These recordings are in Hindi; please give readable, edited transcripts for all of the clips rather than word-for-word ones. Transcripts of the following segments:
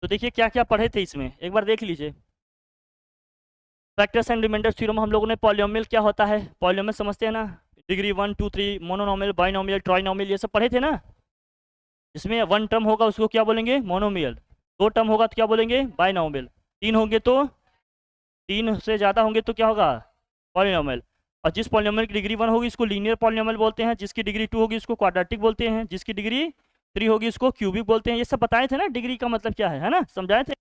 तो देखिए क्या क्या पढ़े थे इसमें, एक बार देख लीजिए। फैक्टर्स एंड रिमाइंडर थ्योरम हम लोगों ने पॉलिनोमियल क्या होता है, पॉलिनोमियल समझते हैं ना, डिग्री 1 2 3, मोनोनोमियल, बाइनोमियल, ट्राइनोमियल, ये सब पढ़े थे ना। जिसमें वन टर्म होगा उसको क्या बोलेंगे, मोनोमियल। दो टर्म होगा तो क्या बोलेंगे, बाइनोमियल। तीन होंगे तो, तीन से ज़्यादा होंगे तो क्या होगा, पॉलिनोमियल। और जिस पॉलिनोमियल की डिग्री 1 होगी उसको लीनियर पॉलिनोमियल बोलते हैं, जिसकी डिग्री 2 होगी उसको क्वाड्रेटिक बोलते हैं, जिसकी डिग्री 3 होगी उसको क्यूबिक बोलते हैं। ये सब बताए थे ना, डिग्री का मतलब क्या है ना, समझाए थे।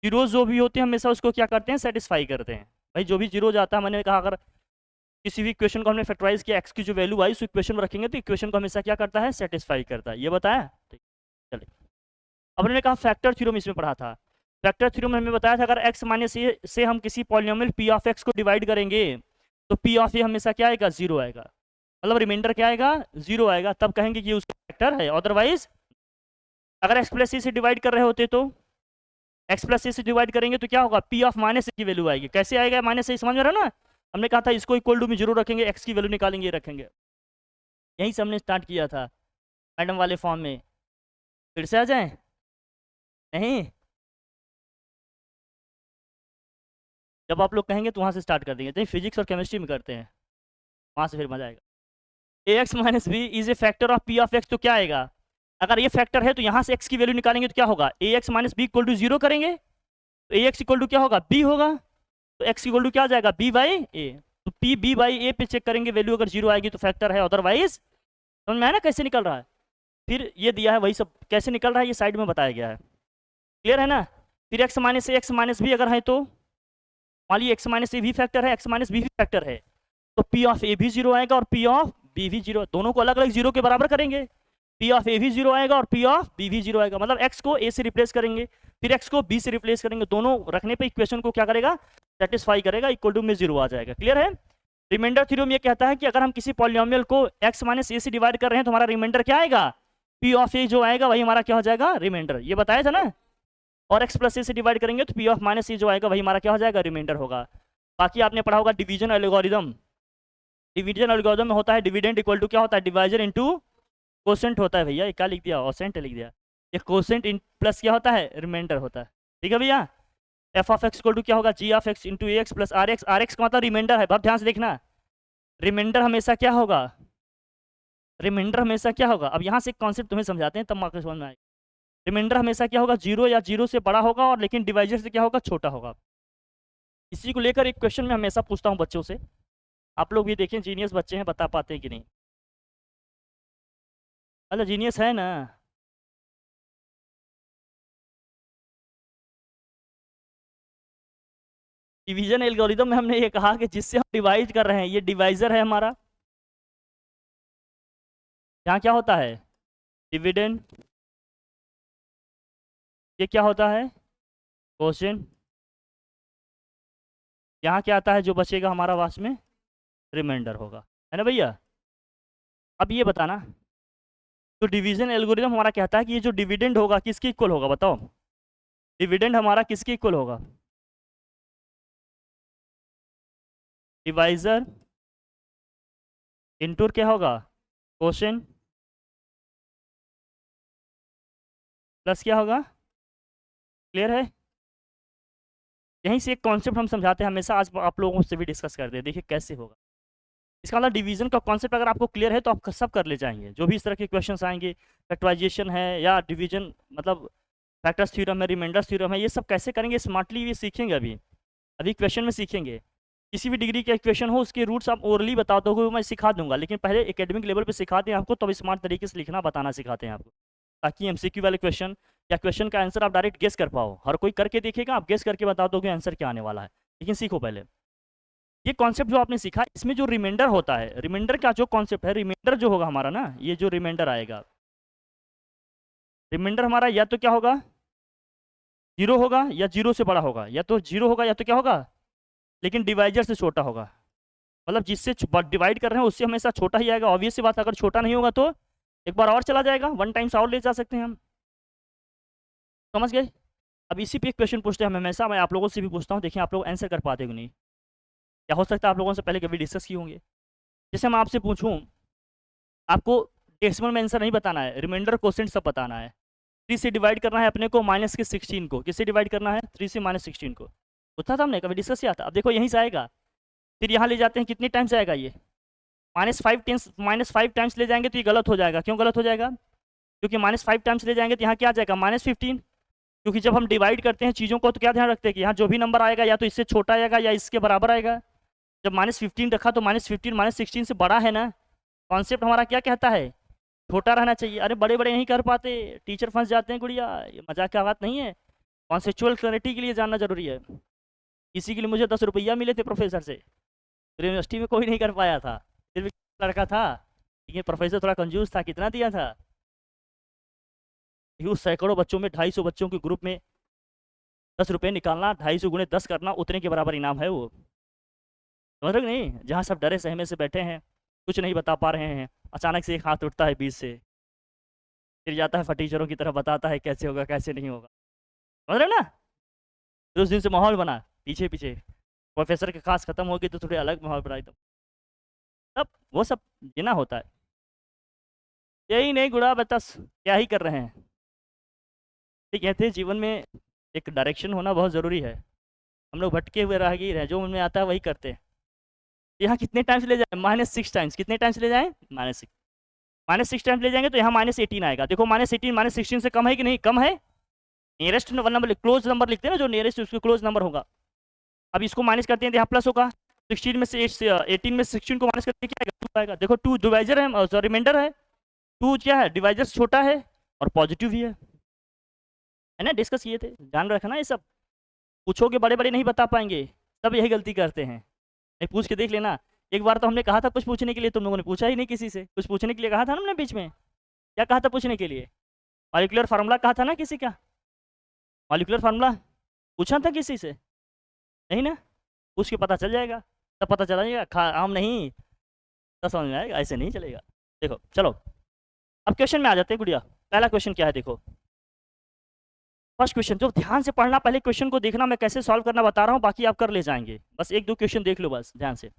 जीरोज जो भी होते हैं हमेशा उसको क्या करते हैं, सेटिस्फाई करते हैं। भाई जो भी जीरोज आता है, मैंने कहा अगर किसी भी इक्वेशन को हमने फैक्टराइज किया, एक्स की जो वैल्यू आई उस इक्वेशन में रखेंगे तो इक्वेशन को हमेशा क्या करता है, सेटिस्फाई करता है। ये बताया, ठीक। चलिए, अब हमने कहा फैक्टर थ्योरम इसमें पढ़ा था। फैक्टर थ्योरम में हमें बताया था अगर x माइनस ए से हम किसी पॉलिनोमियल p ऑफ x को डिवाइड करेंगे तो p ऑफ ए हमेशा क्या आएगा, जीरो आएगा। मतलब रिमाइंडर क्या आएगा, जीरो आएगा। तब कहेंगे कि ये उसका फैक्टर है, अदरवाइज अगर x प्लस ए से डिवाइड कर रहे होते तो, x प्लस ए से डिवाइड करेंगे तो क्या होगा, p ऑफ माइनस ए की वैल्यू आएगी। कैसे आएगा माइनस ए, समझ में रहा ना। हमने कहा था इसको इक्वल टू में जीरो रखेंगे, x की वैल्यू निकालेंगे, ये रखेंगे। यहीं से हमने स्टार्ट किया था मैडम वाले फॉर्म में। फिर से आ जाएं, नहीं जब आप लोग कहेंगे तो वहाँ से स्टार्ट कर देंगे। तो फिजिक्स और केमिस्ट्री में करते हैं, वहाँ से फिर मजा आएगा। A x minus b is a factor of p of x, तो क्या आएगा, अगर ये फैक्टर है तो यहाँ से एक्स की वैल्यू निकालेंगे तो क्या होगा, a x minus b equal to zero करेंगे तो ए एक्स इक्वल टू क्या होगा, बी होगा। तो एक्स इक्वल टू क्या आ जाएगा, बी बाई ए। तो पी बी बाई ए पे चेक करेंगे, वैल्यू अगर जीरो आएगी तो फैक्टर है, अदरवाइज। समझ में आया ना कैसे निकल रहा है। फिर ये दिया है वही सब, कैसे निकल रहा है ये साइड में बताया गया है, क्लियर है ना। फिर एक्स माइनस ए एक्स माइनस बी अगर है तो मान लीजिए एक्स माइनस ए भी फैक्टर है, एक्स माइनस बी भी फैक्टर है, तो पी ऑफ ए भी जीरो आएगा और पी ऑफ बी भी जीरो, दोनों को अलग अलग जीरो के बराबर करेंगे। पी ऑफ ए भी जीरो आएगा और पी ऑफ बी भी जीरो आएगा, मतलब एक्स को ए से रिप्लेस करेंगे, फिर एक्स को बी से रिप्लेस करेंगे, दोनों रखने पे इक्वेशन को क्या करेगा, सेटिस्फाई करेगा, इक्वल टू में जीरो आ जाएगा। क्लियर है। रिमाइंडर थ्योरम ये कहता है कि अगर हम किसी पॉलिनोमियल को एक्स माइनस ए से डिवाइड कर रहे हैं तो हमारा रिमाइंडर क्या आएगा, पी ऑफ ए जो आएगा वही हमारा क्या हो जाएगा, रिमाइंडर। ये बताया था ना। और एक्स प्लस ए से डिवाइड करेंगे तो पी ऑफ माइनस ए जो आएगा वही हमारा क्या हो जाएगा, रिमाइंडर होगा। बाकी आपने पढ़ा होगा डिवीजन एल्गोरिदम। डिवीजन एल्गोरिदम में होता है डिविडेंड इक्वल टू क्या होता है, डिवाइजर इनटू कोसेंट होता है। भैया ये क्या लिख दिया, ऑसेंट लिख दिया। ये कोसेंट इन प्लस क्या होता है, रिमाइंडर होता है। ठीक है भैया। F of x equal to क्या होगा, g of x into a x plus r x. R x का मतलब रिमाइंडर है, बहुत ध्यान से देखना। रिमाइंडर हमेशा क्या होगा, रिमाइंडर हमेशा क्या होगा। अब यहाँ से एक कॉन्सेप्ट तुम्हें समझाते हैं तब आपको समझ में आएगा। रिमाइंडर हमेशा क्या होगा, जीरो या जीरो से बड़ा होगा, और लेकिन डिवाइजर से क्या होगा, छोटा होगा। इसी को लेकर एक क्वेश्चन में हमेशा पूछता हूँ बच्चों से, आप लोग भी देखें जीनियस बच्चे हैं, बता पाते हैं कि नहीं। अरे जीनियस है ना। डिवीजन एल्गोरिदम में हमने ये कहा कि जिससे हम डिवाइड कर रहे हैं, ये डिवाइजर है हमारा। यहाँ क्या होता है, डिविडेंड। ये क्या होता है, क्वोशिएंट। यहाँ क्या आता है जो बचेगा हमारा वास्ट में, रिमाइंडर होगा, है ना भैया। अब ये बताना, तो डिवीजन एल्गोरिदम हमारा कहता है कि ये जो डिविडेंड होगा किसके इक्वल होगा, बताओ। डिविडेंड हमारा किसके इक्वल होगा, डिवाइजर इंटू क्या होगा, क्वोशिएंट, प्लस क्या होगा, क्लियर है। यहीं से एक कॉन्सेप्ट हम समझाते हैं हमेशा, आज आप लोगों से भी डिस्कस करते हैं, देखिए कैसे होगा। इसका मतलब डिवीजन का कॉन्सेप्ट अगर आपको क्लियर है तो आप सब कर ले जाएंगे। जो भी इस तरह के क्वेश्चंस आएंगे, फैक्टराइजेशन है या डिवीजन, मतलब फैक्टर्स थ्योरम है, रिमाइंडर्स थ्योरम है, ये सब कैसे करेंगे स्मार्टली, ये सीखेंगे अभी। अभी क्वेश्चन में सीखेंगे। किसी भी डिग्री का क्वेश्चन हो उसके रूट्स आप ओरली बता दोगे, मैं सिखा दूंगा, लेकिन पहले एकेडमिक लेवल पे सिखाते हैं आपको, तब स्मार्ट तरीके से लिखना बताना सिखाते हैं आपको, ताकि एमसीक्यू वाले क्वेश्चन या क्वेश्चन का आंसर आप डायरेक्ट गेस कर पाओ। हर कोई करके देखेगा, आप गेस करके बता दोगे आंसर क्या आने वाला है, लेकिन सीखो पहले। ये कॉन्सेप्ट जो आपने सीखा, इसमें जो रिमाइंडर होता है, रिमाइंडर का जो कॉन्सेप्ट है, रिमाइंडर जो होगा हमारा ना, ये जो रिमाइंडर आएगा, रिमाइंडर हमारा या तो क्या होगा, जीरो होगा, या जीरो से बड़ा होगा, या तो जीरो होगा या तो क्या होगा, लेकिन डिवाइजर से छोटा होगा। मतलब जिससे डिवाइड कर रहे हैं उससे हमेशा छोटा ही आएगा, ऑब्वियस सी बात। अगर छोटा नहीं होगा तो एक बार और चला जाएगा, वन टाइम्स और ले जा सकते हैं हम, समझ गए। अब इसी पे एक क्वेश्चन पूछते हैं हम हमेशा, मैं आप लोगों से भी पूछता हूँ, देखिए आप लोग आंसर कर पाते हो कि नहीं। क्या हो सकता है आप लोगों से पहले कभी डिस्कस किए होंगे। जैसे मैं आपसे पूछूं, आपको डेसिमल में आंसर नहीं बताना है, रिमाइंडर क्वोशिएंट सब बताना है। 3 से डिवाइड करना है अपने को माइनस के 16 को, किससे डिवाइड करना है 3 से माइनस 16 को, होता था हमने कभी डिस्कस किया था। अब देखो यहीं से आएगा, फिर यहाँ ले जाते हैं, कितने टाइम्स आएगा ये -5 टाइम्स ले जाएंगे तो ये गलत हो जाएगा। क्यों गलत हो जाएगा? क्योंकि -5 टाइम्स ले जाएंगे तो यहाँ क्या आ जाएगा -15। क्योंकि जब हम डिवाइड करते हैं चीज़ों को तो क्या ध्यान रखते हैं कि यहाँ जो भी नंबर आएगा या तो इससे छोटा आएगा या इसके बराबर आएगा। जब -15 रखा तो -15 -16 से बड़ा है ना। कॉन्सेप्ट हमारा क्या कहता है, छोटा रहना चाहिए। अरे बड़े बड़े नहीं कर पाते, टीचर फंस जाते हैं गुड़िया, ये मजाक की बात नहीं है। कॉन्सेप्चुअल क्लैरिटी के लिए जानना जरूरी है। इसी के लिए मुझे 10 रुपया मिले थे प्रोफेसर से, यूनिवर्सिटी में कोई नहीं कर पाया था, फिर भी लड़का था, लेकिन प्रोफेसर थोड़ा कंजूस था। कितना दिया था? सैकड़ों बच्चों में 250 बच्चों के ग्रुप में 10 रुपये निकालना, 250 गुणे 10 करना, उतने के बराबर इनाम है वो। समझ रहे नहीं? जहाँ सब डरे सहमे से बैठे हैं, कुछ नहीं बता पा रहे हैं, अचानक से एक हाथ उठता है बीच से, फिर जाता है फटीचरों की तरह बताता है कैसे होगा कैसे नहीं होगा। समझ रहे ना? फिर उस दिन से माहौल बना पीछे पीछे, प्रोफेसर की खास खत्म होगी तो थोड़े अलग माहौल बना एकदम। तब वो सब जीना होता है। यही नहीं गुड़ा, बस क्या ही कर रहे हैं। ठीक कहते हैं जीवन में एक डायरेक्शन होना बहुत ज़रूरी है। हम लोग भटके हुए राहगीर हैं, जो मन में आता है वही करते हैं। यहाँ कितने टाइम्स ले जाए -6 टाइम्स, कितने टाइम्स ले जाएं -6 टाइम्स ले जाएंगे तो यहाँ -18 आएगा। देखो -18 -16 से कम है कि नहीं? कम है। नियरेस्ट नंबर क्लोज नंबर लिखते हैं ना, जो नियरेस्ट उसके क्लोज नंबर होगा। अब इसको माइनस करते हैं तो यहाँ प्लस होगा। 16 में से 18 में 16 को माइनस करते क्या आएगा? 2 आएगा। देखो 2 डिवाइजर है, रिमाइंडर है। 2 क्या है? डिवाइजर छोटा है और पॉजिटिव भी है ना। डिस्कस किए थे, ध्यान रखना ये सब। पूछोगे बड़े बड़े नहीं बता पाएंगे, सब यही गलती करते हैं। नहीं पूछ के देख लेना। एक बार तो हमने कहा था कुछ पूछने के लिए, तुम लोगों ने पूछा ही नहीं किसी से। कुछ पूछने के लिए कहा था ना हमने बीच में, क्या कहा था पूछने के लिए? मॉलिक्यूलर फार्मूला कहा था ना किसी का? मॉलिक्यूलर फार्मूला पूछा था किसी से? नहीं ना? पूछ के पता चल जाएगा, तब पता चला जाएगा। आम नहीं तो समझ में आएगा, ऐसे नहीं चलेगा। देखो चलो अब क्वेश्चन में आ जाते हैं गुड़िया। पहला क्वेश्चन क्या है देखो, फर्स्ट क्वेश्चन। जो ध्यान से पढ़ना, पहले क्वेश्चन को देखना, मैं कैसे सॉल्व करना बता रहा हूँ, बाकी आप कर ले जाएंगे। बस 1-2 क्वेश्चन देख लो बस ध्यान से।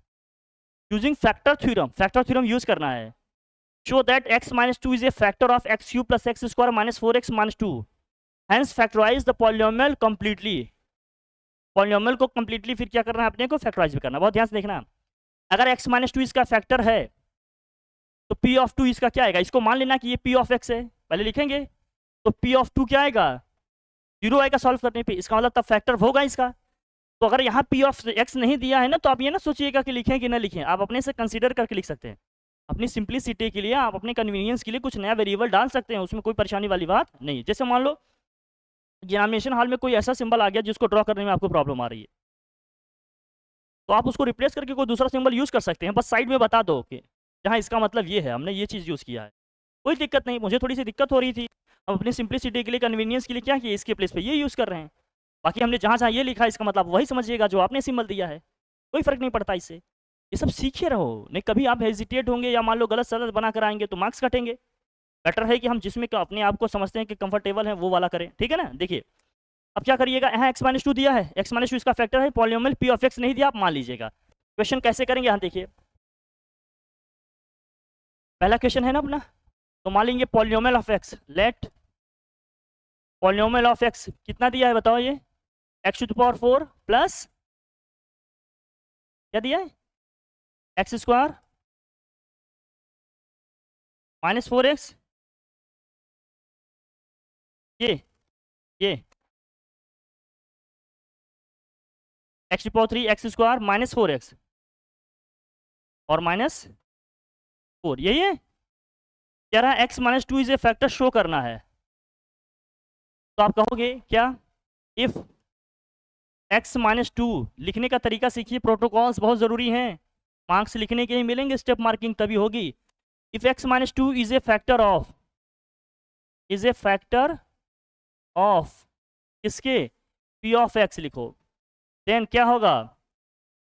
यूजिंग फैक्टर थ्योरम यूज करना है। Show that x-2 is a factor of x³ + x² - 4x - 2। Hence factorise the polynomial completely. Polynomial को कंप्लीटली फिर क्या करना है अपने को? फैक्टराइज भी करना। बहुत ध्यान से देखना। अगर x-2 इसका फैक्टर है तो p(2) इसका क्या आएगा? इसको मान लेना कि ये p(x) है, पहले लिखेंगे। तो p(2) क्या आएगा? 0 आएगा सॉल्व करने पे। इसका मतलब तब फैक्टर होगा इसका। तो अगर यहाँ p(x) नहीं दिया है ना, तो आप ये ना सोचिएगा कि लिखें कि ना लिखें, आप अपने से कंसीडर करके लिख सकते हैं। अपनी सिंप्लिसिटी के लिए, आप अपने कन्वीनियंस के लिए कुछ नया वेरिएबल डाल सकते हैं, उसमें कोई परेशानी वाली बात नहीं। जैसे मान लो एग्जामिनेशन हॉल में कोई ऐसा सिंबल आ गया जिसको ड्रॉ करने में आपको प्रॉब्लम आ रही है, तो आप उसको रिप्लेस करके कोई दूसरा सिंबल यूज़ कर सकते हैं। बस साइड में बता दो कि जहाँ इसका मतलब ये है, हमने ये चीज़ यूज़ किया है, कोई दिक्कत नहीं। मुझे थोड़ी सी दिक्कत हो रही थी, हम अपनी सिंप्लिसिटी के लिए, कन्वीनियंस के लिए क्या किया, इसके प्लेस पे ये यूज़ कर रहे हैं। बाकी हमने जहाँ जहाँ ये लिखा है इसका मतलब वही समझिएगा जो आपने सिंबल दिया है, कोई फ़र्क नहीं पड़ता इससे। ये सब सीखे रहो, नहीं कभी आप हेजिटेट होंगे या मान लो गलत सलत बना कर आएंगे तो मार्क्स कटेंगे। बेटर है कि हम जिसमें अपने आप को समझते हैं कि कंफर्टेबल है वो वाला करें, ठीक है ना। देखिए अब क्या करिएगा, यहाँ x-2 दिया है, x-2 इसका फैक्टर है, पॉलिनोमियल p(x) नहीं दिया, आप मान लीजिएगा। क्वेश्चन कैसे करेंगे, यहाँ देखिए पहला क्वेश्चन है ना अपना, तो मान लेंगे polynomial of x। Let polynomial of x कितना दिया है बताओ, ये x⁴ प्लस क्या दिया है, x² - 4x, ये x⁴ x² - 4x और -4, यही है। कह रहा है x-2 is a factor show करना है। तो आप कहोगे क्या, इफ x-2 लिखने का तरीका सीखिए, प्रोटोकॉल्स बहुत ज़रूरी हैं, मार्क्स लिखने के ही मिलेंगे, स्टेप मार्किंग तभी होगी। If x-2 is a factor of किसके, p(x) लिखो, देन क्या होगा,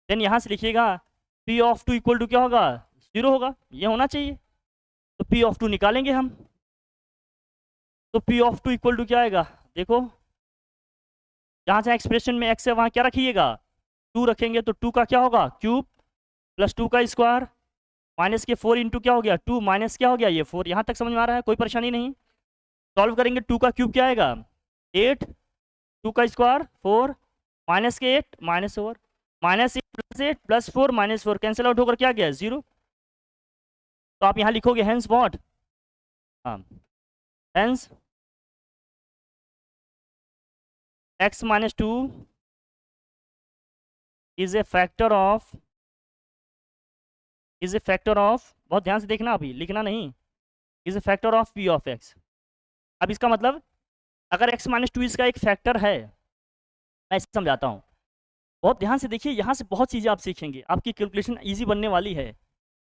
देन यहाँ से लिखिएगा p(2) इक्वल टू क्या होगा, 0 होगा, ये होना चाहिए। तो p(2) निकालेंगे हम, तो p(2) इक्वल टू क्या आएगा, देखो जहाँ जहाँ एक्सप्रेशन में x है वहाँ क्या रखिएगा, 2 रखेंगे, तो 2 का क्या होगा, क्यूब प्लस 2 का स्क्वायर माइनस के 4 इंटू क्या हो गया 2 माइनस क्या हो गया ये 4। यहाँ तक समझ में आ रहा है, कोई परेशानी नहीं। सॉल्व करेंगे 2 का क्यूब क्या आएगा 8, 2 का स्क्वायर 4, माइनस के 8 -4, -8 प्लस 4 -4 कैंसिल आउट होकर क्या गया 0। तो आप यहाँ लिखोगे हेंस व्हाट, हाँ hence x - 2 is a factor of, बहुत ध्यान से देखना, अभी लिखना नहीं, is a factor of p of x। अब इसका मतलब अगर x - 2 इसका एक फैक्टर है, मैं इसे समझाता हूँ, बहुत ध्यान से देखिए, यहाँ से बहुत चीज़ें आप सीखेंगे, आपकी कैलकुलेशन इजी बनने वाली है।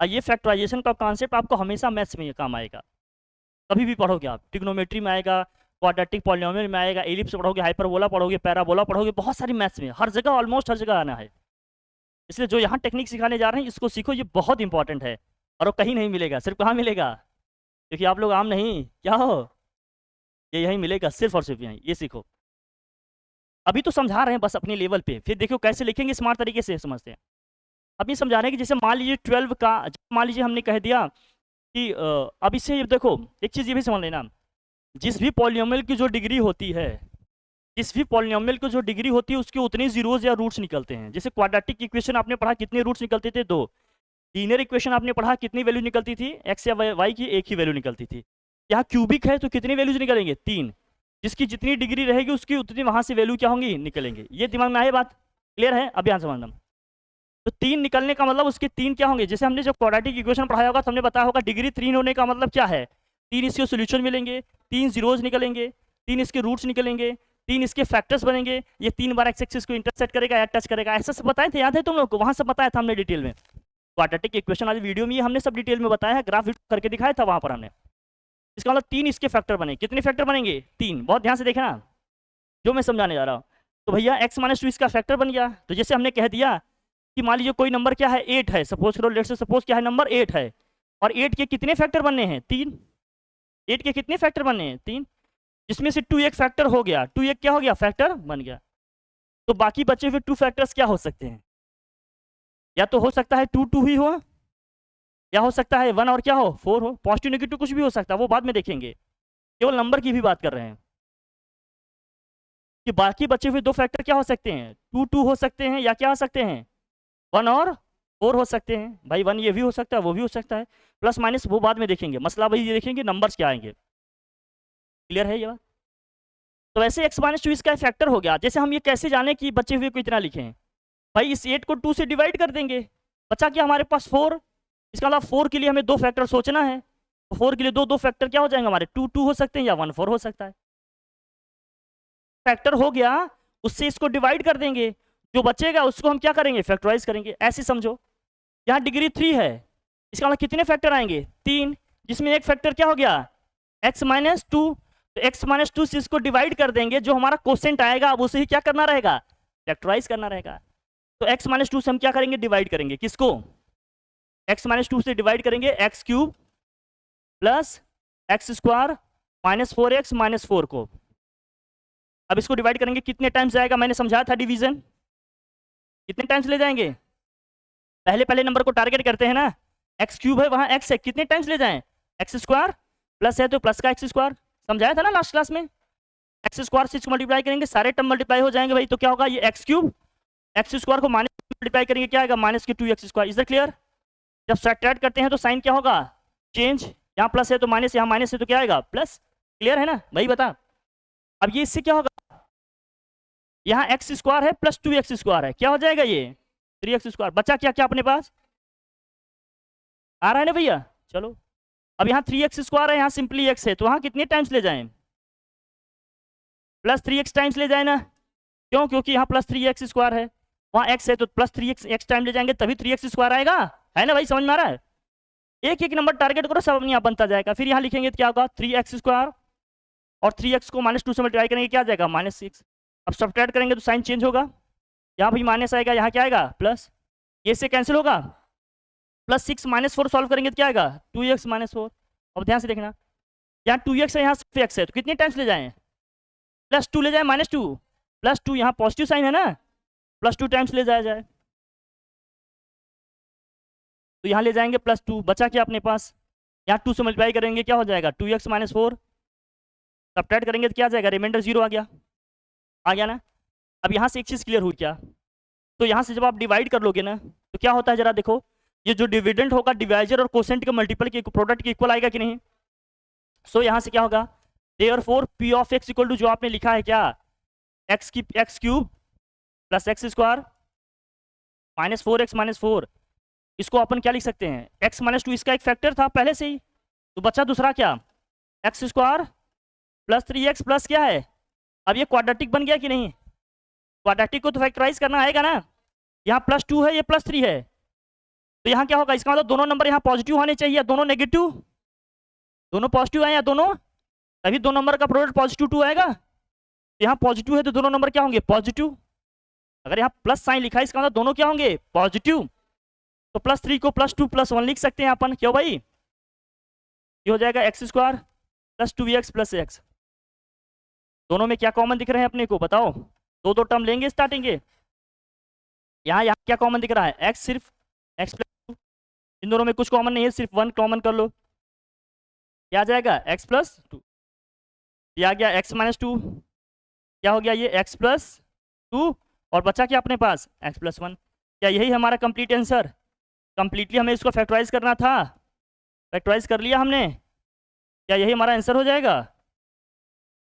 ये फैक्टराइजेशन का कॉन्सेप्ट आपको हमेशा मैथ्स में काम आएगा, कभी भी पढ़ोगे आप, ट्रिग्नोमेट्री में आएगा, क्वाड्रेटिक पॉलिनोमियल में आएगा, एलिप्स पढ़ोगे, हाइपरबोला पढ़ोगे, पैराबोला पढ़ोगे, बहुत सारी मैथ्स में हर जगह, ऑलमोस्ट हर जगह आना है। इसलिए जो यहाँ टेक्निक सिखाने जा रहे हैं इसको सीखो, ये बहुत इंपॉर्टेंट है, और वो कहीं नहीं मिलेगा, सिर्फ कहाँ मिलेगा, क्योंकि आप लोग आम नहीं क्या हो, ये यहीं मिलेगा सिर्फ और सिर्फ यहीं, ये सीखो। अभी तो समझा रहे हैं बस अपने लेवल पे, फिर देखो कैसे लिखेंगे स्मार्ट तरीके से समझते हैं। अभी समझा रहे हैं कि जैसे मान लीजिए 12 का, मान लीजिए हमने कह दिया कि अब इससे देखो एक चीज़ ये भी समझ लेना, जिस भी पॉलिनोमियल की जो डिग्री होती है, जिस भी पॉलिनोमियल की जो डिग्री होती है उसके उतने जीरोज या रूट्स निकलते हैं। जैसे क्वाड्रेटिक इक्वेशन आपने पढ़ा कितने रूट्स निकलते थे 2, लीनियर इक्वेशन आपने पढ़ा कितनी वैल्यू निकलती थी, एक्स या वाई की एक ही वैल्यू निकलती थी। यहाँ क्यूबिक है तो कितनी वैल्यूज निकलेंगे 3, जिसकी जितनी डिग्री रहेगी उसकी उतनी वहां से वैल्यू क्या होंगी निकलेंगे। ये दिमाग में आए बात, क्लियर है, अब यहाँ समझना। तो 3 निकलने का मतलब उसके 3 क्या होंगे, जैसे हमने जब क्वाड्रेटिक इक्वेशन पढ़ाया होगा तो हमने बताया होगा डिग्री 3 होने का मतलब क्या है, 3 इसके सोल्यूशन मिलेंगे, 3 जीरोज निकलेंगे, 3 इसके रूट्स निकलेंगे, 3 इसके फैक्टर्स बनेंगे, ये 3 बार एक्स एक्सिस को इंटरसेक्ट करेगा या टच करेगा, ऐसा सब बताए थे, याद है तुम लोग को, वहां सब बताया था हमने डिटेल में। क्वाड्रेटिक इक्वेशन वाली वीडियो में हमने सब डिटेल में बताया है, ग्राफ करके दिखाया था वहां पर हमने। इसका मतलब 3 इसके फैक्टर बने, कितने फैक्टर बनेंगे 3, बहुत ध्यान से देखना जो मैं समझाने जा रहा हूँ। तो भैया x - 2 इसका फैक्टर बन गया, तो जैसे हमने कह दिया कि मान लीजिए कोई नंबर क्या है 8 है, सपोज करो, लेट्स से सपोज क्या है नंबर 8 है, और 8 के कितने फैक्टर बनने हैं 3, 8 के कितने फैक्टर बनने हैं 3, जिसमें से 2 एक फैक्टर हो गया, 2 एक क्या हो गया फैक्टर बन गया। तो बाकी बचे हुए 2 फैक्टर्स क्या हो सकते हैं, या तो हो सकता है 2 2 ही हो, या हो सकता है 1 और क्या हो 4 हो, पॉजिटिव नेगेटिव कुछ भी हो सकता है, वो बाद में देखेंगे, केवल नंबर की भी बात कर रहे हैं कि बाकी बचे हुए 2 फैक्टर क्या हो सकते हैं, 2 2 हो सकते हैं, या क्या हो सकते हैं 1 और 4 हो सकते हैं। भाई 1 ये भी हो सकता है, वो भी हो सकता है, प्लस माइनस वो बाद में देखेंगे, मसला भाई ये देखेंगे नंबर्स क्या आएंगे, क्लियर है ये बात। तो वैसे x - 2 इसका फैक्टर हो गया। जैसे हम ये कैसे जाने कि बचे हुए को इतना लिखें, भाई इस 8 को 2 से डिवाइड कर देंगे, बचा क्या हमारे पास 4, इसका मतलब 4 के लिए हमें 2 फैक्टर सोचना है, तो 4 के लिए दो फैक्टर क्या हो जाएंगे हमारे, 2 2 हो सकते हैं या 1 4 हो सकता है। फैक्टर हो गया, उससे इसको डिवाइड कर देंगे, जो बचेगा उसको हम क्या करेंगे फैक्टराइज करेंगे, ऐसे समझो। यहाँ डिग्री 3 है, इसका मतलब कितने फैक्टर आएंगे 3, जिसमें एक फैक्टर क्या हो गया x - 2, तो x - 2 से इसको डिवाइड कर देंगे, जो हमारा क्वोशिएंट आएगा अब उसे ही क्या करना रहेगा फैक्टराइज करना रहेगा। तो x - 2 से हम क्या करेंगे डिवाइड करेंगे, किसको x - 2 से डिवाइड करेंगे x³ प्लस x² -4x -4 को। अब इसको डिवाइड करेंगे कितने टाइम्स जाएगा, मैंने समझाया था डिवीजन, कितने टाइम्स ले जाएंगे, पहले पहले नंबर को टारगेट करते हैं ना, x³ है वहां x है, कितने टाइम्स ले जाएं x² प्लस है तो प्लस का x², समझाया था ना लास्ट क्लास में, x² से मल्टीप्लाई करेंगे सारे टर्म मल्टीप्लाई हो जाएंगे भाई, तो क्या होगा ये x³ x² को माइनस मल्टीप्लाई करेंगे क्या आएगा -2x², इज दैट क्लियर। जब सब्ट्रैक्ट करते हैं तो साइन क्या होगा चेंज, यहाँ प्लस है तो माइनस, यहाँ माइनस है तो क्या आएगा प्लस, क्लियर है ना भाई बता। अब ये इससे क्या होगा, यहाँ x² है प्लस 2x² है, क्या हो जाएगा ये 3x², बचा क्या क्या अपने पास आ रहा है ना भैया, चलो। अब यहाँ 3x² है, यहाँ सिंपली x है, तो वहाँ कितने टाइम्स ले जाएं प्लस 3x टाइम्स ले जाए ना, क्यों, क्योंकि यहाँ प्लस 3x² है, वहाँ x है तो प्लस 3x टाइम ले जाएंगे तभी 3x² आएगा, है ना भाई, समझ में आ रहा है। एक एक नंबर टारगेट करो सब अपने यहाँ बनता जाएगा। फिर यहाँ लिखेंगे तो क्या होगा 3x² और 3x को -2 से मल्टीप्लाई करेंगे क्या आ जाएगा -6। अब सब्ट्रैक्ट करेंगे तो साइन चेंज होगा, यहाँ भी माइनस आएगा, यहाँ क्या आएगा प्लस, ये से कैंसिल होगा, +6 -4 सॉल्व करेंगे तो क्या आएगा 2x -4। अब ध्यान से देखना, यहाँ 2x है यहाँ सिर्फ x है, तो कितने टाइम्स ले जाएं +2 ले जाए -2 +2, यहाँ पॉजिटिव साइन है ना, +2 टाइम्स ले जाया जाए, तो यहाँ ले जाएंगे +2, बचा क्या अपने पास, यहाँ 2 से मल्टीप्लाई करेंगे क्या हो जाएगा 2x -4 सब्ट्रैक्ट करेंगे तो क्या आ जाएगा, रिमाइंडर 0 आ गया ना। अब यहाँ से एक चीज़ क्लियर हुई क्या, तो यहाँ से जब आप डिवाइड कर लोगे ना तो क्या होता है जरा देखो, ये जो डिविडेंड होगा डिवाइजर और कोसेंट के मल्टीपल के प्रोडक्ट के इक्वल आएगा कि नहीं। सो यहाँ से क्या होगा, therefore p of x equal to जो आपने लिखा है क्या, x cube plus x square minus 4x minus 4, इसको अपन क्या लिख सकते हैं, x माइनस 2, इसका एक फैक्टर था पहले से ही, तो बच्चा दूसरा क्या, x square plus 3x plus क्या है, अब ये क्वाड्रेटिक बन गया कि नहीं, क्वाड्रेटिक को तो फैक्टराइज करना आएगा ना, यहाँ +2 है ये +3 है, तो यहाँ क्या होगा, इसका मतलब दोनों नंबर यहाँ पॉजिटिव होने चाहिए, दोनों नेगेटिव, दोनों पॉजिटिव है या दोनों, तभी दो नंबर का प्रोडक्ट +2 आएगा, तो यहाँ पॉजिटिव है तो दोनों नंबर क्या होंगे पॉजिटिव, अगर यहाँ प्लस साइन लिखा है इसका मतलब दोनों क्या होंगे पॉजिटिव, तो +3 को +2 +1 लिख सकते हैं अपन, क्यों भाई, ये हो जाएगा x square plus 2x plus x, दोनों में क्या कॉमन दिख रहे हैं अपने को बताओ, दो टर्म लेंगे स्टार्टिंग के, यहाँ क्या कॉमन दिख रहा है, x सिर्फ x प्लस 2, इन दोनों में कुछ कॉमन नहीं है, सिर्फ 1 कॉमन कर लो, क्या आ जाएगा x प्लस 2, ये आ गया x माइनस 2, क्या हो गया ये x प्लस 2, और बचा क्या अपने पास x प्लस 1, क्या यही हमारा कंप्लीट आंसर, कंप्लीटली हमें इसको फैक्टराइज करना था, फैक्टराइज कर लिया हमने, क्या यही हमारा आंसर हो जाएगा,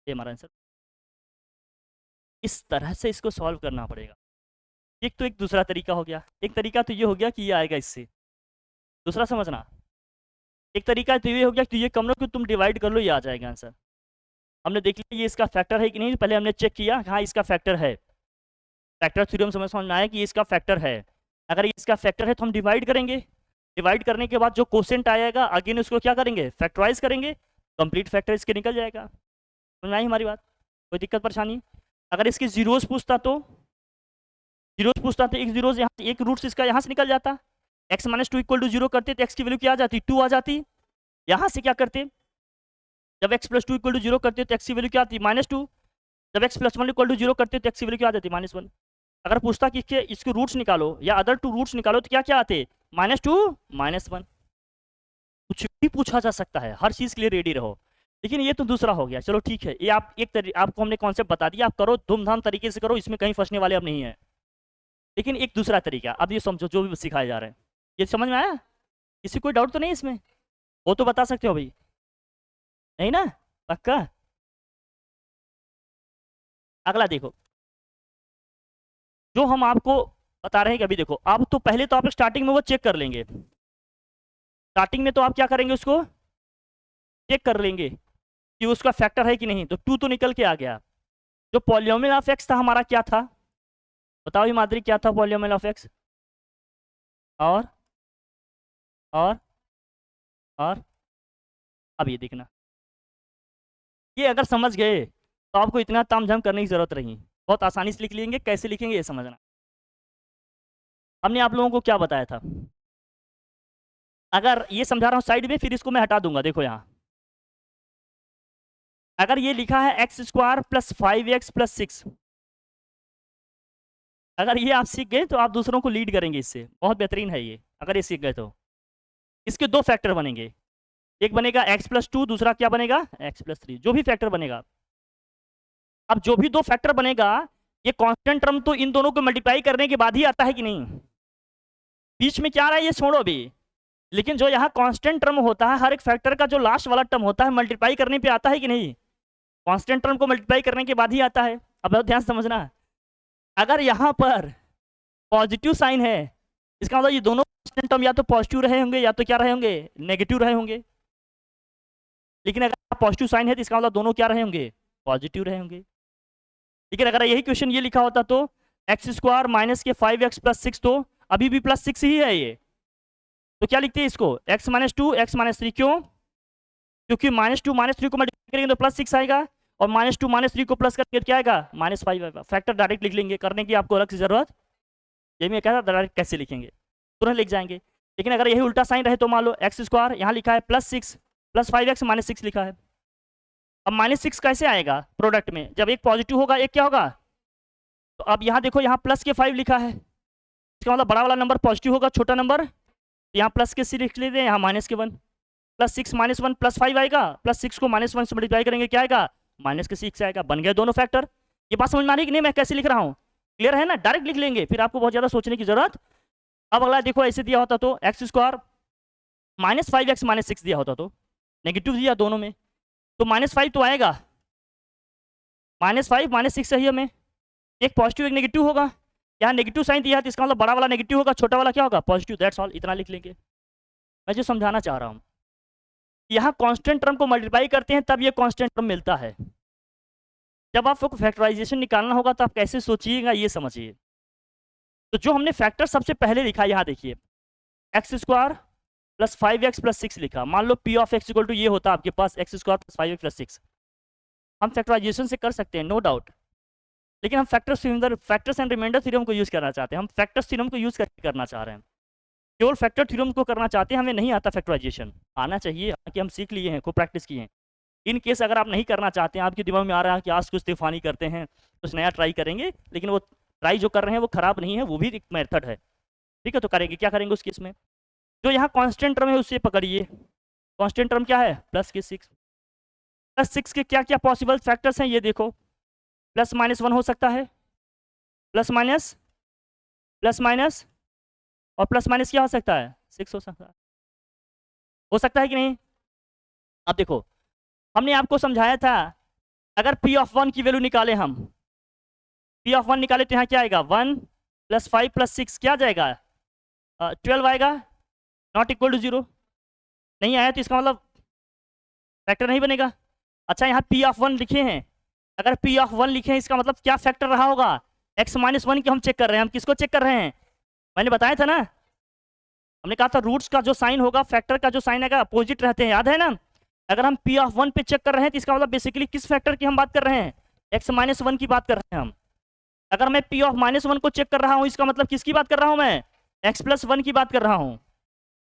ये हमारा आंसर, इस तरह से इसको सॉल्व करना पड़ेगा। एक तो एक दूसरा तरीका हो गया, एक तरीका तो ये हो गया कि ये आएगा इससे, दूसरा समझना, एक तरीका तो ये हो गया कि ये कमरों को तुम डिवाइड कर लो ये आ जाएगा आंसर, हमने देख लिया ये इसका फैक्टर है कि नहीं, पहले हमने चेक किया हाँ इसका फैक्टर है, फैक्टर थ्योरम समझ में आया कि इसका फैक्टर है, अगर इसका फैक्टर है तो हम डिवाइड करेंगे, डिवाइड करने के बाद जो कोसेंट आएगा अगेन उसको क्या करेंगे फैक्टराइज करेंगे, कंप्लीट फैक्टर इसके निकल जाएगा, समझ में आई हमारी बात, कोई दिक्कत परेशानी, अगर इसके जीरोस पूछता तो एक जीरोस यहाँ से, एक रूट्स इसका यहाँ से निकल जाता, x माइनस 2 इक्वल टू 0 करते तो x की वैल्यू क्या आ जाती 2 आ जाती, यहाँ से क्या करते, जब x प्लस 2 इक्वल टू 0 करते तो x की वैल्यू क्या आती -2, जब x प्लस 1 इक्वल टू 0 करते तो x की वैल्यू क्या आ जाती -1, अगर पूछता कि इसके रूट्स निकालो या अदर 2 रूट्स निकालो तो क्या क्या आते -2 -1, कुछ भी पूछा जा सकता है, हर चीज़ के लिए रेडी रहो, लेकिन ये तो दूसरा हो गया, चलो ठीक है, ये आप आपको हमने कॉन्सेप्ट बता दिया, आप करो धूमधाम तरीके से करो, इसमें कहीं फंसने वाले अब नहीं है, लेकिन एक दूसरा तरीका, अब ये समझो जो भी सिखाया जा रहा है, ये समझ में आया, किसी कोई डाउट तो नहीं इसमें, वो तो बता सकते हो भाई, नहीं ना, पक्का, अगला देखो, जो हम आपको बता रहे हैं कि अभी देखो, अब तो पहले तो आप स्टार्टिंग में वो चेक कर लेंगे, स्टार्टिंग में तो आप क्या करेंगे उसको चेक कर लेंगे कि उसका फैक्टर है कि नहीं, तो 2 तो निकल के आ गया, जो पॉलिनोमियल ऑफ एक्स था हमारा क्या था, बताओ हिमाद्री क्या था पॉलिनोमियल ऑफ एक्स, और अब ये देखना, ये अगर समझ गए तो आपको इतना तामझाम करने की जरूरत नहीं, बहुत आसानी से लिख लेंगे, कैसे लिखेंगे ये समझना, हमने आप लोगों को क्या बताया था, अगर ये समझा रहा हूँ साइड में, फिर इसको मैं हटा दूंगा, देखो यहाँ अगर ये लिखा है x square plus 5x plus 6, अगर ये आप सीख गए तो आप दूसरों को लीड करेंगे, इससे बहुत बेहतरीन है ये, अगर ये सीख गए तो इसके 2 फैक्टर बनेंगे, एक बनेगा x प्लस 2, दूसरा क्या बनेगा x प्लस 3, जो भी फैक्टर बनेगा, अब जो भी 2 फैक्टर बनेगा ये कांस्टेंट टर्म तो इन दोनों को मल्टीप्लाई करने के बाद ही आता है कि नहीं, बीच में क्या आ रहा है ये छोड़ो अभी, लेकिन जो यहाँ कांस्टेंट टर्म होता है हर एक फैक्टर का जो लास्ट वाला टर्म होता है मल्टीप्लाई करने पे आता है कि नहीं, कांस्टेंट टर्म को मल्टीप्लाई करने के बाद ही आता है, अब बहुत ध्यान समझना, अगर यहाँ पर पॉजिटिव साइन है इसका मतलब ये दोनों कांस्टेंट टर्म या तो पॉजिटिव रहे होंगे या तो क्या रहे होंगे नेगेटिव रहे होंगे, लेकिन अगर पॉजिटिव साइन है तो इसका मतलब दोनों क्या रहे होंगे पॉजिटिव रहे होंगे, लेकिन अगर यही क्वेश्चन ये लिखा होता तो एक्स स्क्वायर माइनस के 5x प्लस 6, तो अभी भी +6 ही है ये, तो क्या लिखते हैं इसको x माइनस 2 x माइनस 3, क्यों, क्योंकि -2 -3 को मल्टीप्लाई करेंगे तो +6 आएगा, और -2 -3 को प्लस करके क्या आएगा -5 आएगा, फैक्टर डायरेक्ट लिख लेंगे, करने की आपको अलग से जरूरत, ये मैं कह रहा डायरेक्ट कैसे लिखेंगे तुरंत लिख जाएंगे, लेकिन अगर यही उल्टा साइन रहे तो मान लो एक्स स्क्वायर यहाँ लिखा है +6 प्लस 5x -6 लिखा है, अब -6 कैसे आएगा प्रोडक्ट में, जब एक पॉजिटिव होगा एक क्या होगा, तो अब यहाँ देखो यहाँ प्लस के 5 लिखा है, इसका मतलब बड़ा वाला नंबर पॉजिटिव होगा, छोटा नंबर यहाँ प्लस के सी लिख लेते हैं, यहाँ -1 +6 -1 +5 आएगा, +6 को -1 से मल्टीप्लाई करेंगे क्या आएगा माइनस के 6 आएगा, बन गए दोनों फैक्टर। ये बात समझ में आ रही कि नहीं मैं कैसे लिख रहा हूँ? क्लियर है ना? डायरेक्ट लिख लेंगे, फिर आपको बहुत ज़्यादा सोचने की जरूरत। अब अगला देखो, ऐसे दिया होता तो एक्स स्क्वायर -5x-6 दिया होता तो नेगेटिव दिया दोनों में, तो -5 तो आएगा, -5 -6 सही है में, एक पॉजिटिव एक नेगेटिव होगा। यहाँ नेगेटिव साइन दिया है तो इसका मतलब बड़ा वाला नेगेटिव होगा, छोटा वाला क्या होगा? पॉजिटिव। दैट्स ऑल, इतना लिख लेंगे। मैं जो समझाना चाह रहा हूँ, यहाँ कांस्टेंट टर्म को मल्टीप्लाई करते हैं तब ये कांस्टेंट टर्म मिलता है। जब आपको फैक्टराइजेशन निकालना होगा तो आप कैसे सोचिएगा ये समझिए। तो जो हमने फैक्टर सबसे पहले लिखा, यहाँ देखिए, x square plus 5x plus 6 लिखा। मान लो P of x equal to ये होता आपके पास x square plus 5x plus 6। हम फैक्टराइजेशन से कर सकते हैं, नो डाउट, लेकिन हम फैक्टर्स एंड रिमाइंडर थ्योरम को यूज़ करना चाहते हैं। हम फैक्टर्स थ्योरम को यूज़ करके करना चाह रहे हैं, केवल फैक्टर थ्योरम को करना चाहते हैं। हमें नहीं आता फैक्टराइजेशन, आना चाहिए कि हम सीख लिए हैं, खूब प्रैक्टिस किए हैं। इन केस अगर आप नहीं करना चाहते हैं, आपके दिमाग में आ रहा है कि आज कुछ तूफानी करते हैं, कुछ नया ट्राई करेंगे, लेकिन वो ट्राई जो कर रहे हैं वो खराब नहीं है, वो भी एक मेथड है, ठीक है? तो करेंगे, क्या करेंगे उस केस में? जो यहाँ कांस्टेंट टर्म है उससे पकड़िए। कांस्टेंट टर्म क्या है? प्लस के 6। प्लस 6 के क्या क्या पॉसिबल फैक्टर्स हैं ये देखो। प्लस माइनस 1 हो सकता है, प्लस माइनस और प्लस माइनस क्या हो सकता है? 6 हो सकता है कि नहीं? अब देखो, हमने आपको समझाया था, अगर P ऑफ 1 की वैल्यू निकाले हम, P ऑफ 1 निकाले तो यहाँ क्या आएगा? 1 + 5 + 6 क्या आ जाएगा? 12 आएगा, नॉट इक्वल टू 0। नहीं आया तो इसका मतलब फैक्टर नहीं बनेगा। अच्छा, यहाँ P ऑफ 1 लिखे हैं, अगर P ऑफ 1 लिखे हैं इसका मतलब क्या फैक्टर रहा होगा? x - 1 की हम चेक कर रहे हैं। हम किसको चेक कर रहे हैं? मैंने बताया था ना, हमने कहा था रूट्स का जो साइन होगा, फैक्टर का जो साइन आएगा, अपोजिट रहते हैं, याद है ना? अगर हम P ऑफ 1 पे चेक कर रहे हैं तो इसका मतलब बेसिकली किस फैक्टर की हम बात कर रहे हैं? x - 1 की बात कर रहे हैं हम। अगर मैं P ऑफ -1 को चेक कर रहा हूँ, इसका मतलब किसकी बात कर रहा हूँ मैं? x + 1 की बात कर रहा हूँ।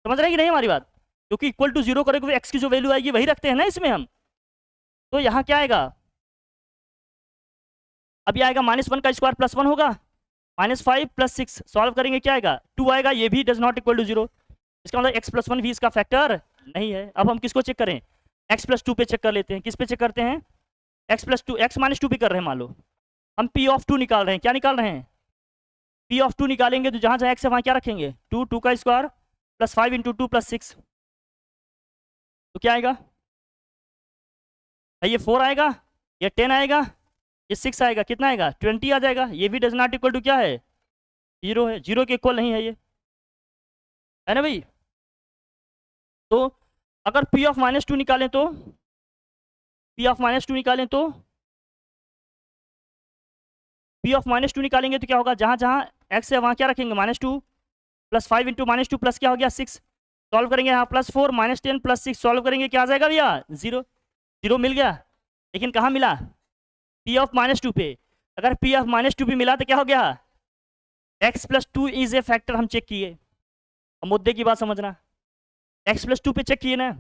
समझ रहे हैं कि नहीं हमारी बात? क्योंकि इक्वल टू 0 करेंगे x की जो वैल्यू आएगी वही रखते हैं ना इसमें हम। तो यहाँ क्या आएगा? अब ये आएगा -1 का स्क्वायर +1 होगा, -5 + 6 सॉल्व करेंगे क्या आएगा? 2 आएगा, ये भी डज नॉट इक्वल टू 0। इसका मतलब x + 1 भी इसका फैक्टर नहीं है। अब हम किसको चेक करें? x + 2 पे चेक कर लेते हैं। किस पे चेक करते हैं? x + 2, x - 2 पे कर रहे हैं। मान लो हम P ऑफ 2 निकाल रहे हैं। क्या निकाल रहे हैं? P ऑफ 2 निकालेंगे तो जहाँ जहाँ x है वहाँ क्या रखेंगे? 2 का स्क्वायर + 5 × 2 + 6, तो क्या आएगा? ये 4 आएगा, ये 10 आएगा, ये 6 आएगा, कितना आएगा? 20 आ जाएगा। ये भी डज नॉट इक्वल टू क्या है? 0 है, 0 के इक्वल नहीं है ये, है ना भाई? तो अगर P ऑफ -2 निकालें तो P ऑफ -2 निकालें तो P ऑफ -2 निकालेंगे तो क्या होगा? जहाँ जहाँ x है वहाँ क्या रखेंगे? -2 + 5 × -2 प्लस क्या हो गया? 6। सॉल्व करेंगे यहाँ +4 -10 + 6 सॉल्व करेंगे, क्या आ जाएगा भैया? 0। 0 मिल गया, लेकिन कहाँ मिला? P ऑफ -2 पे। अगर P ऑफ -2 भी मिला तो क्या हो गया? x + 2 इज ए फैक्टर हम चेक किए। अब मुद्दे की बात समझना, x + 2 पे चेक किए ना,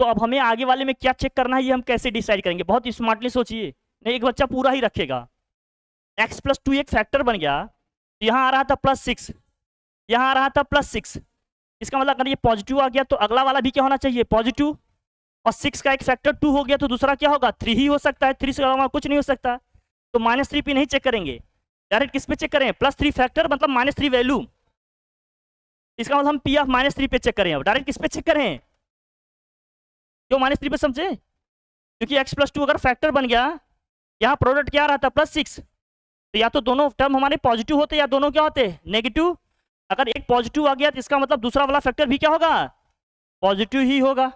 तो अब हमें आगे वाले में क्या चेक करना है ये हम कैसे डिसाइड करेंगे? बहुत स्मार्टली सोचिए, नहीं एक बच्चा पूरा ही रखेगा। x + 2 एक फैक्टर बन गया, तो यहाँ आ रहा था +6, यहाँ आ रहा था +6। इसका मतलब अगर ये पॉजिटिव आ गया तो अगला वाला भी क्या होना चाहिए? पॉजिटिव। और 6 का एक फैक्टर 2 हो गया तो दूसरा क्या होगा? 3 ही हो सकता है, 3 से अलावा कुछ नहीं हो सकता। तो -3 पे नहीं चेक करेंगे, डायरेक्ट किस पे चेक करें? +3 फैक्टर मतलब -3 वैल्यू। इसका मतलब हम P ऑफ -3 पे चेक करें। अब डायरेक्ट किस पे चेक करें? क्यों -3 पे? समझे? क्योंकि x + 2 अगर फैक्टर बन गया, यहाँ प्रोडक्ट क्या आ रहा था? +6, तो या तो दोनों टर्म हमारे पॉजिटिव होते या दोनों क्या होते? नेगेटिव। अगर एक पॉजिटिव आ गया तो इसका मतलब दूसरा वाला फैक्टर भी क्या होगा? पॉजिटिव ही होगा।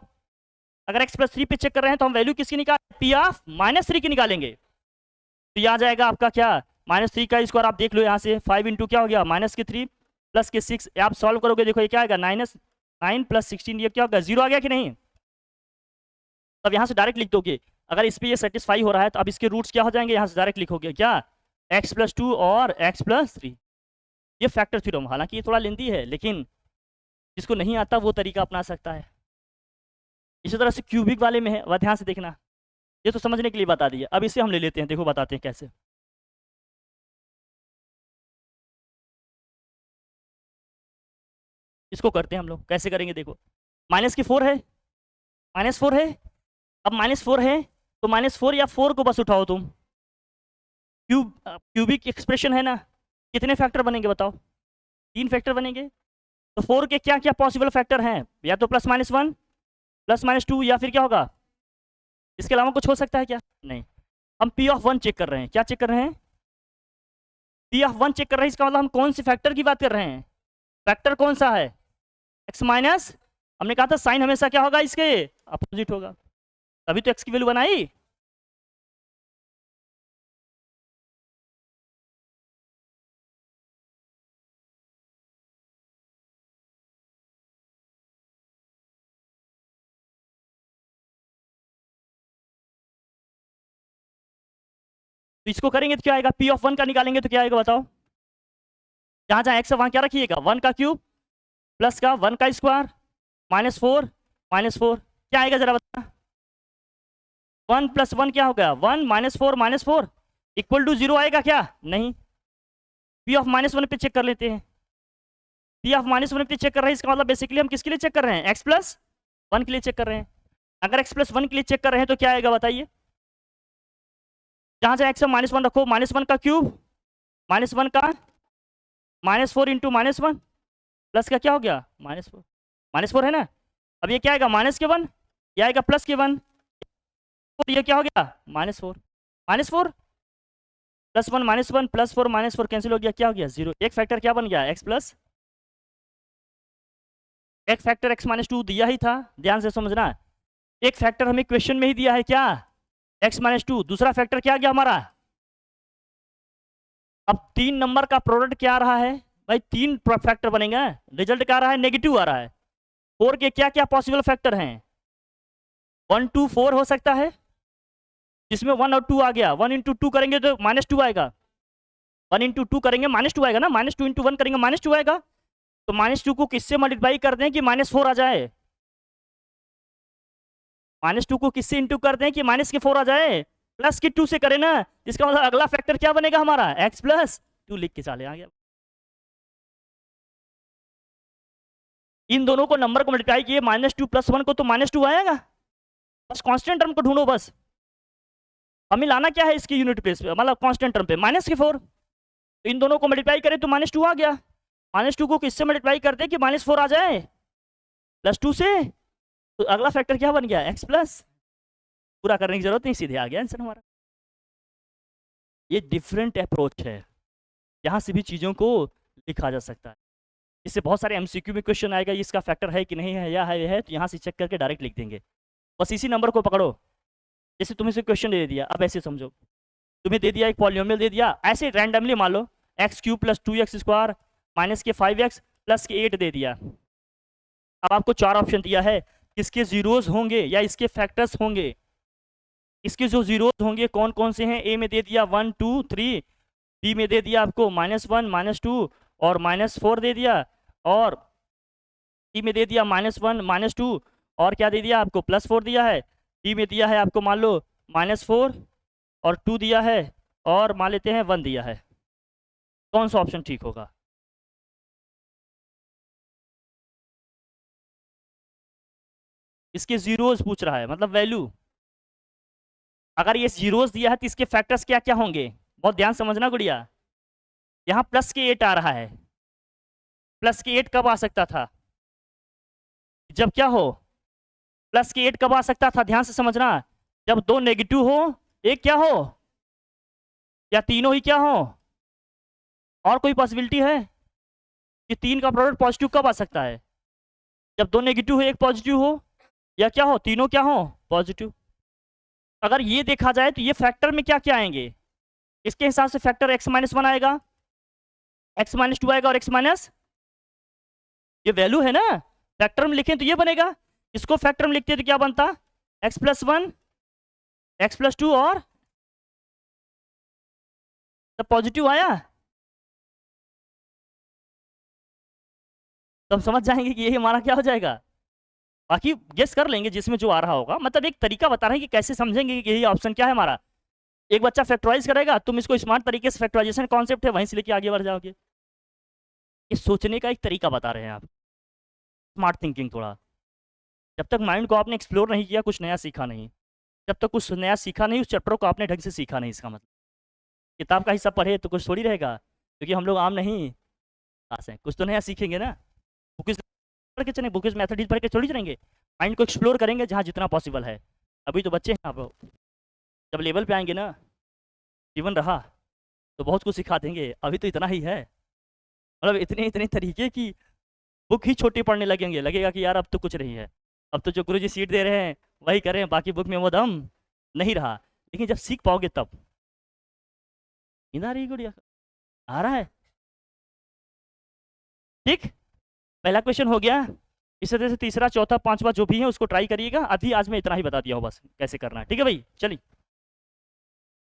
अगर x + 3 पे चेक कर रहे हैं तो हम वैल्यू किसकी निकालें? P ऑफ -3 की निकालेंगे। तो यह आ जाएगा आपका क्या? -3 का स्क्वायर आप देख लो यहाँ से, 5 × क्या हो गया? -3 + के 6। आप सॉल्व करोगे, देखो ये क्या आएगा? 9 + 16, ये क्या होगा? 0 आ गया कि नहीं? तब यहाँ से डायरेक्ट लिख दोगे। अगर इस पे ये सेटिस्फाई हो रहा है तो अब इसके रूट्स क्या हो जाएंगे? यहाँ से डायरेक्ट लिखोगे क्या? x + 2 और x + 3। ये फैक्टर थ्योरम, हालांकि ये थोड़ा लेंदी है, लेकिन जिसको नहीं आता वो तरीका अपना सकता है। इसी तरह से क्यूबिक वाले में है, वह ध्यान से देखना। ये तो समझने के लिए बता दिया, अब इसे हम ले लेते हैं, देखो बताते हैं कैसे। इसको करते हैं हम लोग, कैसे करेंगे देखो। -4 है, -4 है। अब -4 है तो -4 या 4 को बस उठाओ तुम, क्यूबिक एक्सप्रेशन है ना, कितने फैक्टर बनेंगे बताओ? 3 फैक्टर बनेंगे। तो 4 के क्या क्या पॉसिबल फैक्टर हैं? या तो +-1 +-2 या फिर क्या होगा? इसके अलावा कुछ हो सकता है क्या? नहीं। हम P(1) चेक कर रहे हैं। क्या चेक कर रहे हैं? P(1) चेक कर रहे हैं। इसका मतलब हम कौन से फैक्टर की बात कर रहे हैं? फैक्टर कौन सा है? x माइनस, हमने कहा था साइन हमेशा क्या होगा इसके? अपोजिट होगा। तभी तो x की वैल्यू बनाई। तो इसको करेंगे तो क्या आएगा? P(1) का निकालेंगे तो क्या आएगा बताओ? जहां जहां x है वहां क्या रखिएगा? 1 का क्यूब प्लस का 1 का स्क्वायर -4 क्या आएगा जरा बता? 1 + 1 क्या हो गया? 1 -4 इक्वल टू 0 आएगा क्या? नहीं। P(-1) पे चेक कर लेते हैं। P(-1) पे चेक कर रहे हैं, इसका मतलब बेसिकली हम किसके लिए चेक कर रहे हैं? x+1 के लिए चेक कर रहे हैं। अगर x+1 के लिए चेक कर रहे हैं तो क्या आएगा बताइए? जहां जहां x है -1 रखो, -1 का क्यूब -1 का -4 इंटू -1 प्लस का क्या हो गया? -4 है ना। अब ये क्या आएगा? -(1) ये आएगा +(1) तो ये क्या हो गया? -4 +1 -1 +4 कैंसिल हो गया, क्या हो गया? 0। एक फैक्टर क्या बन गया? एक फैक्टर x-2 दिया ही था, ध्यान से समझना। एक फैक्टर हमें क्वेश्चन में ही दिया है, क्या? x-2। दूसरा फैक्टर क्या आ गया हमारा? अब 3 नंबर का प्रोडक्ट क्या आ रहा है भाई? 3 फैक्टर बनेगा। रिजल्ट क्या आ रहा है? नेगेटिव आ रहा है। 4 के क्या क्या पॉसिबल फैक्टर हैं? 1 2 4 हो सकता है, जिसमें 1 और 2 आ गया। 1 इंटू 2 करेंगे तो -2 आएगा। 1 इंटू 2 करेंगे -2 आएगा ना। -2 इंटू 1 करेंगे -2 आएगा। तो -2 को किससे मल्टीप्लाई कर दें कि -4 आ जाए? -2 को किससे इंटू कर दें कि -4 आ जाए? प्लस की 2 से करें ना। इसका मतलब अगला फैक्टर क्या बनेगा हमारा? x+2 लिख के चले आ गया। इन दोनों को नंबर को मल्टीप्लाई किए, -2 + 1 को तो -2 आएगा। बस कांस्टेंट टर्म को ढूंढो बस। हमें लाना क्या है इसकी यूनिट प्लेस पे, मतलब कांस्टेंट टर्म पे? -4। तो इन दोनों को मल्टीप्लाई करें तो -2 आ गया। -2 को किससे मल्टीप्लाई करते हैं कि -4 आ जाए? +2 से। तो अगला फैक्टर क्या बन गया? x+। पूरा करने की जरूरत नहीं, सीधे आ गया आंसर हमारा। ये डिफरेंट अप्रोच है, यहाँ से भी चीज़ों को लिखा जा सकता है। इससे बहुत सारे एमसीक्यू में क्वेश्चन आएगा, इसका फैक्टर है कि नहीं है, या है, तो यहाँ से चेक करके डायरेक्ट लिख देंगे। बस इसी नंबर को पकड़ो। जैसे तुम्हें से क्वेश्चन दे दिया, अब ऐसे समझो, तुम्हें दे दिया एक पॉलिनोमियल दे दिया, ऐसे रैंडमली मान लो x³ + 2x² - 5x + 8 दे दिया। अब आपको 4 ऑप्शन दिया है, किसके जीरोज होंगे या इसके फैक्टर्स होंगे। इसके जो जीरोज होंगे कौन कौन से हैं? ए में दे दिया 1 2 3, बी में दे दिया आपको -1 -2 और -4 दे दिया, और सी में दे दिया -1 -2 और क्या दे दिया आपको? +4 दिया है। डी में दिया है आपको मान लो -4 और 2 दिया है, और मान लेते हैं 1 दिया है। कौन सा ऑप्शन ठीक होगा? इसके जीरोज पूछ रहा है, मतलब वैल्यू। अगर ये जीरोज दिया है तो इसके फैक्टर्स क्या क्या होंगे? बहुत ध्यान समझना गुड़िया। यहाँ +8 आ रहा है। +8 कब आ सकता था? जब क्या हो? +8 कब आ सकता था? ध्यान से समझना। जब 2 नेगेटिव हो, एक क्या हो, या तीनों ही क्या हो? और कोई पॉसिबिलिटी है कि 3 का प्रोडक्ट पॉजिटिव कब आ सकता है? जब 2 नेगेटिव हो, एक पॉजिटिव हो, या क्या हो, तीनों क्या हो? पॉजिटिव। अगर ये देखा जाए तो ये फैक्टर में क्या क्या आएंगे? इसके हिसाब से फैक्टर x-1 आएगा, x-2 आएगा, और ये वैल्यू है ना। फैक्टर में लिखें तो ये बनेगा। इसको फैक्टर में लिखते हैं तो क्या बनता? x+1 x+2 और तब पॉजिटिव आया, तो हम समझ जाएंगे कि यही हमारा क्या हो जाएगा। बाकी गेस कर लेंगे जिसमें जो आ रहा होगा। मतलब एक तरीका बता रहे हैं कि कैसे समझेंगे कि यही ऑप्शन क्या है हमारा। एक बच्चा फैक्टराइज करेगा, तुम इसको स्मार्ट तरीके से, फैक्टराइजेशन कॉन्सेप्ट है वहीं से लेके आगे बढ़ जाओगे। ये सोचने का एक तरीका बता रहे हैं आप, स्मार्ट थिंकिंग थोड़ा। जब तक माइंड को आपने एक्सप्लोर नहीं किया, कुछ नया सीखा नहीं। जब तक कुछ नया सीखा नहीं, उस चैप्टर को आपने ढंग से सीखा नहीं, इसका मतलब किताब का हिस्सा पढ़े तो कुछ थोड़ी रहेगा, क्योंकि हम लोग आम नहीं पास हैं, कुछ तो नया सीखेंगे ना। बुक पढ़ के चलेंगे, बुक मैथड पढ़ के थोड़ी चलेंगे, माइंड को एक्सप्लोर करेंगे जहाँ जितना पॉसिबल है। अभी तो बच्चे हैं आप, जब लेवल पे आएंगे ना, जीवन रहा तो बहुत कुछ सिखा देंगे, अभी तो इतना ही है। मतलब इतने इतने तरीके की बुक ही छोटी पढ़ने लगेंगे, लगेगा कि यार अब तो कुछ नहीं है, अब तो जो गुरुजी सीट दे रहे हैं वही करें, बाकी बुक में वो दम नहीं रहा। लेकिन जब सीख पाओगे तब नींद आ रही है गुड़िया, आ रहा है। ठीक, पहला क्वेश्चन हो गया। इस तरह से तीसरा, चौथा, पांचवा जो भी है उसको ट्राई करिएगा। अभी आज मैं इतना ही बता दिया हूँ बस कैसे करना है। ठीक है भाई, चलिए।